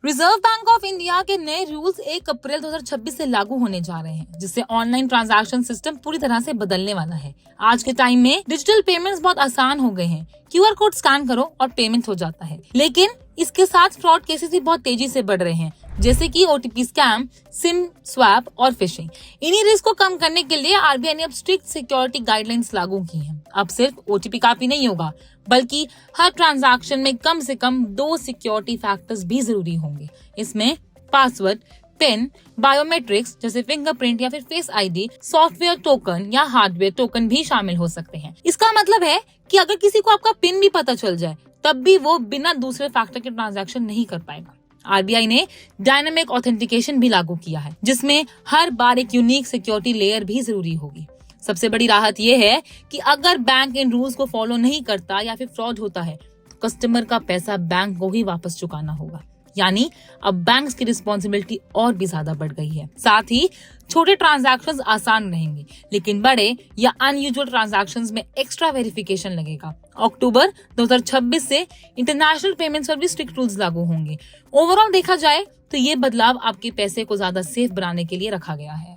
Reserve bank of India के नए rules 1 अप्रैल 2026 से लागू होने जा रहे हैं, जिससे ऑनलाइन ट्रांजैक्शन सिस्टम पूरी तरह से बदलने वाला है। आज के टाइम में डिजिटल पेमेंट्स बहुत आसान हो गए हैं। QR कोड स्कैन करो और पेमेंट हो जाता है, लेकिन इसके साथ फ्रॉड केसेस भी बहुत तेजी से बढ़ रहे हैं, जैसे कि OTP स्कैम, सिम स्वैप और फिशिंग। इन्हीं रिस्क को कम करने के लिए RBI ने अब स्ट्रिक्ट सिक्योरिटी गाइडलाइंस लागू की हैं। अब सिर्फ OTP काफी नहीं होगा, बल्कि हर ट्रांजैक्शन में कम से कम 2 सिक्योरिटी फैक्टर्स भी जरूरी होंगे। इसमें पासवर्ड, पिन, बायोमेट्रिक्स जैसे फिंगरप्रिंट या फिर फेस ID, सॉफ्टवेयर टोकन या हार्डवेयर टोकन भी शामिल हो सकते हैं। इसका मतलब है कि अगर किसी को आपका पिन भी पता चल जाए, तब भी वो बिना दूसरे फैक्टर के ट्रांजैक्शन नहीं कर पाएगा। RBI ने डायनामिक ऑथेंटिकेशन भी लागू किया है, जिसमें हर बार एक यूनिक सिक्योरिटी लेयर भी जरूरी होगी। सबसे बड़ी राहत यह है कि अगर बैंक इन रूल्स को फॉलो नहीं करता या फिर फ्रॉड होता है, तो कस्टमर का पैसा बैंक को ही वापस चुकाना होगा। यानी अब बैंक्स की रिस्पॉन्सिबिलिटी और भी ज्यादा बढ़ गई है। साथ ही छोटे ट्रांजैक्शंस आसान रहेंगे, लेकिन बड़े या अनयूजुअल ट्रांजैक्शंस में एक्स्ट्रा वेरिफिकेशन लगेगा। अक्टूबर 2026 से इंटरनेशनल पेमेंट्स पर भी स्ट्रिक्ट रूल्स लागू होंगे। ओवरऑल देखा जाए तो ये बदलाव आपके पैसे को ज्यादा सेफ बनाने के लिए रखा गया है।